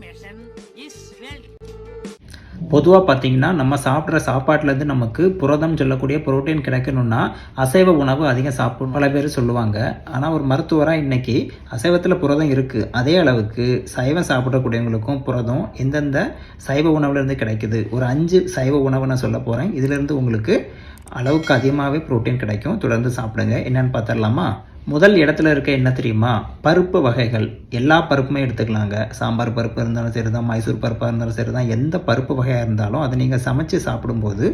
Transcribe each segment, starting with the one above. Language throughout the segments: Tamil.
Information is wealth. பொதுவாக பார்த்தீங்கன்னா நம்ம சாப்பிட்ற சாப்பாட்டிலேருந்து நமக்கு புரதம் சொல்லக்கூடிய புரோட்டீன் கிடைக்கணும்னா அசைவ உணவு அதிகம் சாப்பிடும் பல பேர் சொல்லுவாங்க. ஆனால் ஒரு மருத்துவராக இன்றைக்கி அசைவத்தில் புரதம் இருக்குது, அதே அளவுக்கு சைவம் சாப்பிடக்கூடியவங்களுக்கும் புரதம் எந்தெந்த சைவ உணவுலேருந்து கிடைக்குது. ஒரு 5 சைவ உணவு நான் சொல்ல போகிறேன். இதிலேருந்து உங்களுக்கு அளவுக்கு அதிகமாகவே புரோட்டீன் கிடைக்கும். தொடர்ந்து சாப்பிடுங்க. என்னென்னு பார்த்துடலாமா? முதல் இடத்துல இருக்க என்ன தெரியுமா? பருப்பு வகைகள். எல்லா பருப்புமே எடுத்துக்கலாங்க. சாம்பார் பருப்பு இருந்தாலும் சரி தான், மைசூர் பருப்பாக இருந்தாலும் சரி தான், எந்த பருப்பு வகையாக இருந்தாலும் அதை நீங்கள் சமைச்சு சாப்பிடும்போது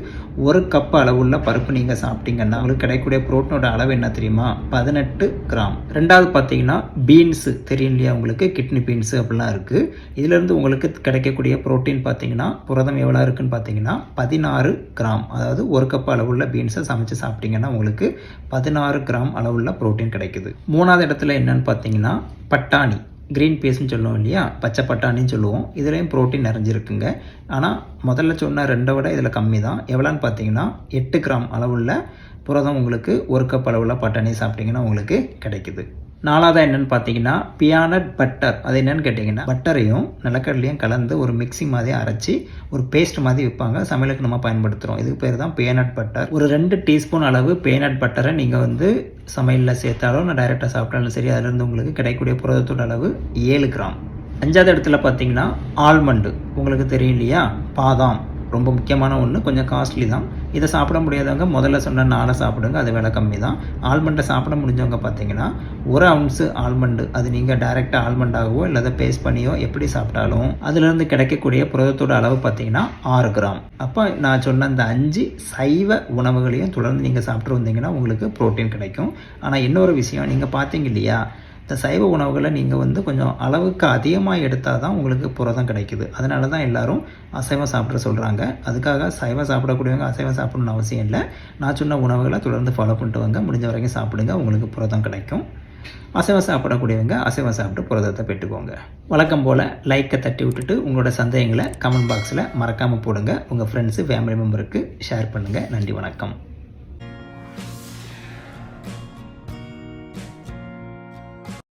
1 கப் அளவுள்ள பருப்பு நீங்கள் சாப்பிட்டீங்கன்னா உங்களுக்கு கிடைக்கக்கூடிய புரோட்டீனோட அளவு என்ன தெரியுமா? 18 கிராம். ரெண்டாவது பார்த்தீங்கன்னா பீன்ஸு தெரியும் இல்லையா உங்களுக்கு? கிட்னி பீன்ஸு அப்படிலாம் இருக்குது. இதிலேருந்து உங்களுக்கு கிடைக்கக்கூடிய புரோட்டீன் பார்த்தீங்கன்னா புரதம் எவ்வளோ இருக்குதுன்னு பார்த்தீங்கன்னா 16 கிராம். அதாவது 1 கப் அளவுள்ள பீன்ஸை சமைச்சு சாப்பிட்டீங்கன்னா உங்களுக்கு 16 கிராம் அளவுள்ள புரோட்டீன் கிடைக்குது. மூணாவது இடத்துல என்னன்னு பார்த்தீங்கன்னா பட்டாணி, கிரீன் பீஸ்ன்னு சொல்லுவோம் இல்லையா, பச்சை பட்டாணின்னு சொல்லுவோம். இதுலேயும் புரோட்டீன் நிறைஞ்சிருக்குங்க. ஆனால் முதல்ல சொன்ன 2 விட இதில் கம்மி தான். எவ்வளோன்னு பார்த்தீங்கன்னா 8 கிராம் அளவுள்ள புரதம் உங்களுக்கு 1 கப் அளவுள்ள பட்டாணி சாப்பிட்டீங்கன்னா உங்களுக்கு கிடைக்குது. நாலாவதாக என்னென்னு பார்த்தீங்கன்னா பியானட் பட்டர். அது என்னென்னு கேட்டிங்கன்னா பட்டரையும் நிலக்கடலையும் கலந்து ஒரு மிக்ஸி மாதிரி அரைச்சி ஒரு பேஸ்ட் மாதிரி விற்பாங்க. சமையலுக்கு நம்ம பயன்படுத்துகிறோம். இதுக்கு பேர் தான் பியானட் பட்டர். ஒரு 2 டீஸ்பூன் அளவு பியானட் பட்டரை நீங்கள் சமையலில் சேர்த்தாலும் நான் டைரெக்டாக சாப்பிட்டாலும் சரி, அதிலிருந்து உங்களுக்கு கிடைக்கக்கூடிய புரதத்தோட அளவு 7 கிராம். 5வது இடத்துல பார்த்தீங்கன்னா ஆல்மண்டு. உங்களுக்கு தெரியும் இல்லையா, பாதாம் ரொம்ப முக்கியமான ஒன்று, கொஞ்சம் காஸ்ட்லி தான். இதை சாப்பிட முடியாதவங்க முதல்ல சொன்ன 4 சாப்பிடுங்க, அது விலை கம்மி தான். ஆல்மண்டை சாப்பிட முடிஞ்சவங்க பார்த்தீங்கன்னா 1 ounce ஆல்மண்டு, அது நீங்கள் டைரெக்டாக ஆல்மண்டாகவோ இல்லை அதை பேஸ்ட் பண்ணியோ எப்படி சாப்பிட்டாலும் அதுலேருந்து கிடைக்கக்கூடிய புரதத்தோட அளவு பார்த்தீங்கன்னா 6 கிராம். அப்போ நான் சொன்ன அந்த 5 சைவ உணவுகளையும் தொடர்ந்து நீங்கள் சாப்பிட்டு வந்தீங்கன்னா உங்களுக்கு புரோட்டீன் கிடைக்கும். ஆனால் இன்னொரு விஷயம், நீங்கள் பார்த்தீங்க இல்லையா, இந்த சைவ உணவுகளை நீங்கள் கொஞ்சம் அளவுக்கு அதிகமாக எடுத்தால் தான் உங்களுக்கு புரதம் கிடைக்குது. அதனால தான் எல்லோரும் அசைவம் சாப்பிட சொல்கிறாங்க. அதுக்காக சைவம் சாப்பிடக்கூடியவங்க அசைவம் சாப்பிடணும்னு அவசியம் இல்லை. நான் சொன்ன உணவுகளை தொடர்ந்து ஃபாலோ பண்ணிட்டு வாங்க. முடிஞ்ச வரைக்கும் சாப்பிடுங்க, உங்களுக்கு புரதம் கிடைக்கும். அசைவம் சாப்பிடக்கூடியவங்க அசைவம் சாப்பிட்டு புரதத்தை பெற்றுக்கோங்க. வழக்கம் போல் லைக்கை தட்டி விட்டுட்டு உங்களோட சந்தேகங்களை கமெண்ட் பாக்ஸில் மறக்காமல் போடுங்க. உங்கள் ஃப்ரெண்ட்ஸு ஃபேமிலி மெம்பருக்கு ஷேர் பண்ணுங்கள். நன்றி, வணக்கம்.